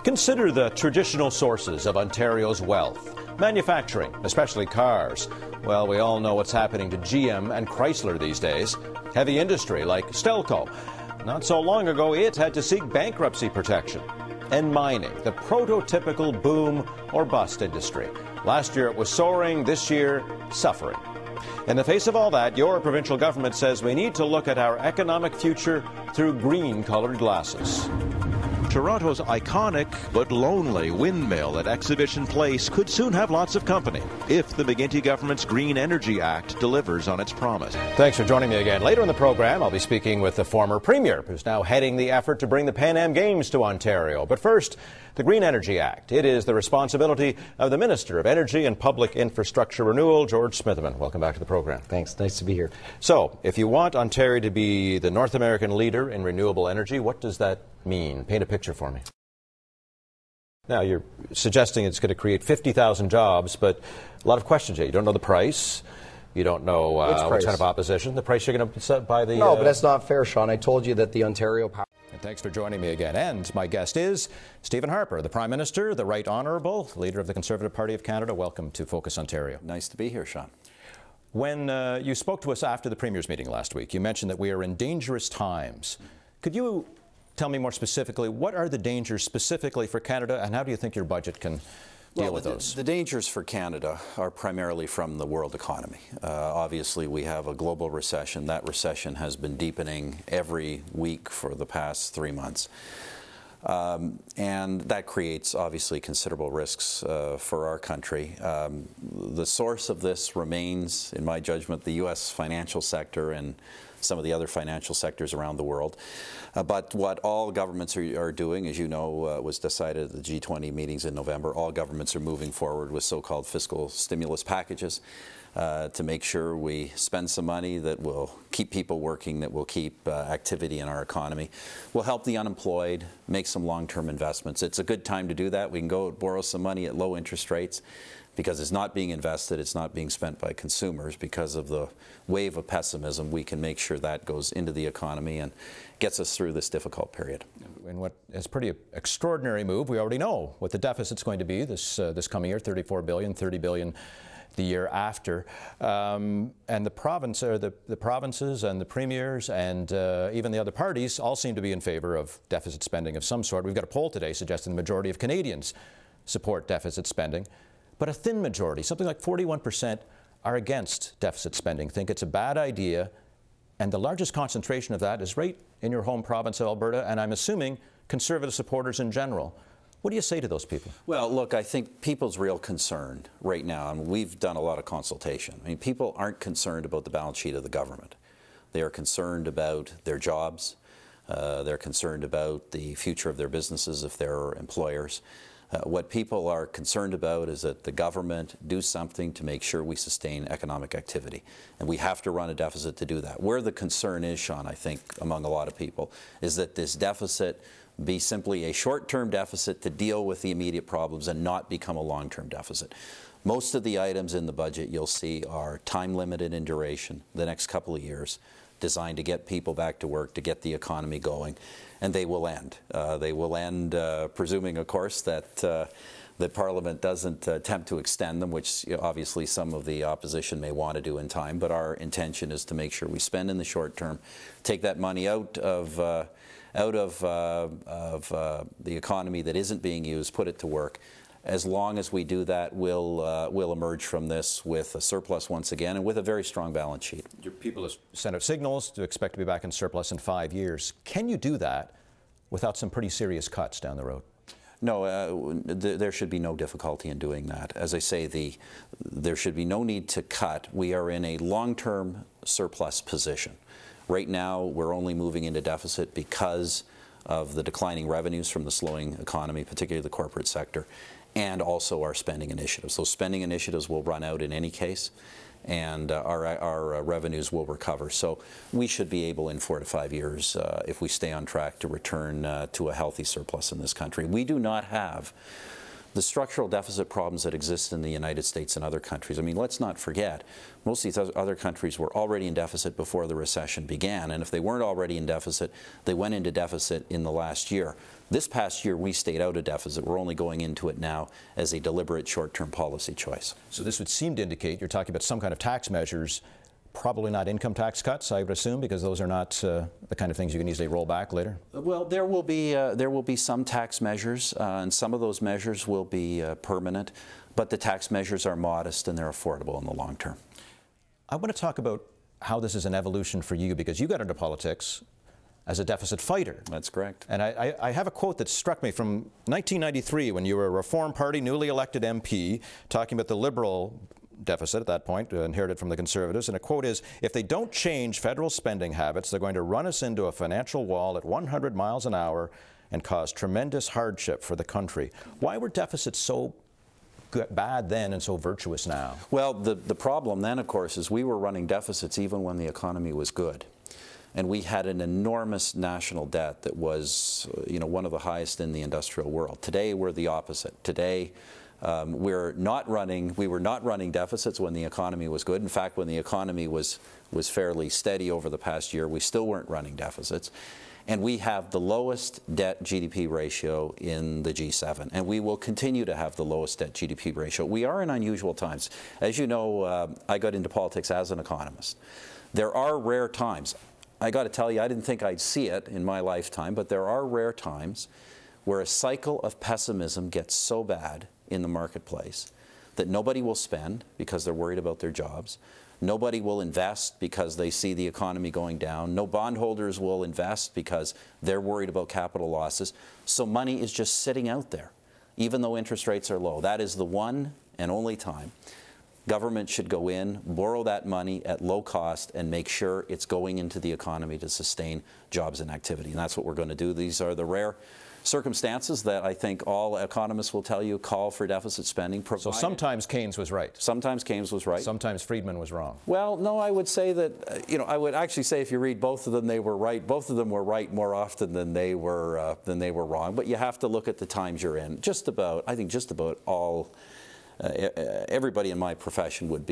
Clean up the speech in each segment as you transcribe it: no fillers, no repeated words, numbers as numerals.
Consider the traditional sources of Ontario's wealth. Manufacturing, especially cars. Well, we all know what's happening to GM and Chrysler these days. Heavy industry like Stelco. Not so long ago, it had to seek bankruptcy protection. And mining, the prototypical boom or bust industry. Last year it was soaring, this year suffering. In the face of all that, your provincial government says we need to look at our economic future through green-colored glasses. Toronto's iconic but lonely windmill at Exhibition Place could soon have lots of company if the McGuinty government's Green Energy Act delivers on its promise. Thanks for joining me again. Later in the program, I'll be speaking with the former Premier, who's now heading the effort to bring the Pan Am Games to Ontario. But first, the Green Energy Act. It is the responsibility of the Minister of Energy and Public Infrastructure Renewal, George Smitherman. Welcome back to the program. Thanks. Nice to be here. So, if you want Ontario to be the North American leader in renewable energy, what does that mean? Paint a picture for me. Now, you're suggesting it's going to create 50,000 jobs, but a lot of questions here. You don't know the price. You don't know what kind of opposition. The price you're going to set by the... No, but that's not fair, Sean. I told you that the Ontario Power... And thanks for joining me again. And my guest is Stephen Harper, the Prime Minister, the Right Honourable, leader of the Conservative Party of Canada. Welcome to Focus Ontario. Nice to be here, Sean. When you spoke to us after the Premier's meeting last week, you mentioned that we are in dangerous times. Could you tell me more specifically, what are the dangers specifically for Canada, and how do you think your budget can deal with those? The dangers for Canada are primarily from the world economy. Obviously, we have a global recession. That recession has been deepening every week for the past 3 months. And that creates, obviously, considerable risks for our country. The source of this remains, in my judgment, the U.S. financial sector and some of the other financial sectors around the world. But what all governments are doing, as you know, was decided at the G20 meetings in November. All governments are moving forward with so-called fiscal stimulus packages to make sure we spend some money that will keep people working, that will keep activity in our economy, will help the unemployed, make some long-term investments. It's a good time to do that. We can go borrow some money at low interest rates, because it's not being invested, it's not being spent by consumers. Because of the wave of pessimism, we can make sure that goes into the economy and gets us through this difficult period. And what is a pretty extraordinary move, we already know what the deficit's going to be this coming year, $34 billion, $30 billion the year after. And the provinces and the premiers and even the other parties all seem to be in favor of deficit spending of some sort. We've got a poll today suggesting the majority of Canadians support deficit spending. But a thin majority, something like 41%, are against deficit spending, think it's a bad idea, and the largest concentration of that is right in your home province of Alberta, and I'm assuming Conservative supporters in general. What do you say to those people? Well, look, I think people's real concern right now, and we've done a lot of consultation, I mean, people aren't concerned about the balance sheet of the government. They are concerned about their jobs. They're concerned about the future of their businesses if they're employers. What people are concerned about is that the government do something to make sure we sustain economic activity. And we have to run a deficit to do that. Where the concern is, Sean, I think, among a lot of people, is that this deficit be simply a short-term deficit to deal with the immediate problems and not become a long-term deficit. Most of the items in the budget you'll see are time-limited in duration, the next couple of years, designed to get people back to work, to get the economy going. And they will end. They will end, presuming, of course, that that Parliament doesn't attempt to extend them, which obviously some of the opposition may want to do in time. But our intention is to make sure we spend in the short term, take that money out of the economy that isn't being used, put it to work. As long as we do that, we'll emerge from this with a surplus once again and with a very strong balance sheet. Your people have sent out signals to expect to be back in surplus in 5 years. Can you do that without some pretty serious cuts down the road? No, there should be no difficulty in doing that. As I say, there should be no need to cut. We are in a long-term surplus position. Right now, we're only moving into deficit because of the declining revenues from the slowing economy, particularly the corporate sector, and also our spending initiatives. Those spending initiatives will run out in any case, and our revenues will recover. So we should be able in 4 to 5 years, if we stay on track, to return to a healthy surplus in this country. We do not have the structural deficit problems that exist in the United States and other countries. I mean, let's not forget, most of these other countries were already in deficit before the recession began, and if they weren't already in deficit, they went into deficit in the last year. This past year, we stayed out of deficit. We're only going into it now as a deliberate short-term policy choice. So this would seem to indicate you're talking about some kind of tax measures, probably not income tax cuts, I would assume, because those are not the kind of things you can easily roll back later. Well, there will be some tax measures, and some of those measures will be permanent, but the tax measures are modest and they're affordable in the long term. I want to talk about how this is an evolution for you, because you got into politics as a deficit fighter. That's correct. And I have a quote that struck me from 1993 when you were a Reform Party newly elected MP talking about the Liberal deficit at that point, inherited from the Conservatives, and a quote is, "If they don't change federal spending habits, they're going to run us into a financial wall at 100 miles an hour and cause tremendous hardship for the country." Why were deficits so bad then and so virtuous now? Well, the problem then, of course, is we were running deficits even when the economy was good. And we had an enormous national debt that was, one of the highest in the industrial world. Today, we're the opposite. Today, we were not running deficits when the economy was good. In fact, when the economy was fairly steady over the past year, we still weren't running deficits. And we have the lowest debt GDP ratio in the G7, and we will continue to have the lowest debt GDP ratio. We are in unusual times. As you know, I got into politics as an economist. There are rare times. I got to tell you, I didn't think I'd see it in my lifetime, but there are rare times where a cycle of pessimism gets so bad in the marketplace that nobody will spend because they're worried about their jobs. Nobody will invest because they see the economy going down. No bondholders will invest because they're worried about capital losses. So money is just sitting out there, even though interest rates are low. That is the one and only time government should go in, borrow that money at low cost, and make sure it's going into the economy to sustain jobs and activity. And that's what we're going to do. These are the rare circumstances that I think all economists will tell you call for deficit spending. So sometimes Keynes was right. Sometimes Keynes was right. Sometimes Friedman was wrong. Well, no, I would say that, I would actually say if you read both of them, they were right. Both of them were right more often than they were wrong. But you have to look at the times you're in. I think just about all. Everybody in my profession would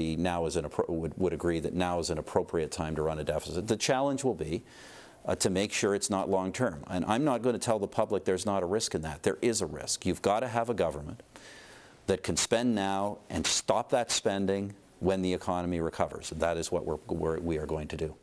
agree that now is an appropriate time to run a deficit. The challenge will be to make sure it's not long term. And I'm not going to tell the public there's not a risk in that. There is a risk. You've got to have a government that can spend now and stop that spending when the economy recovers. And that is what we are going to do.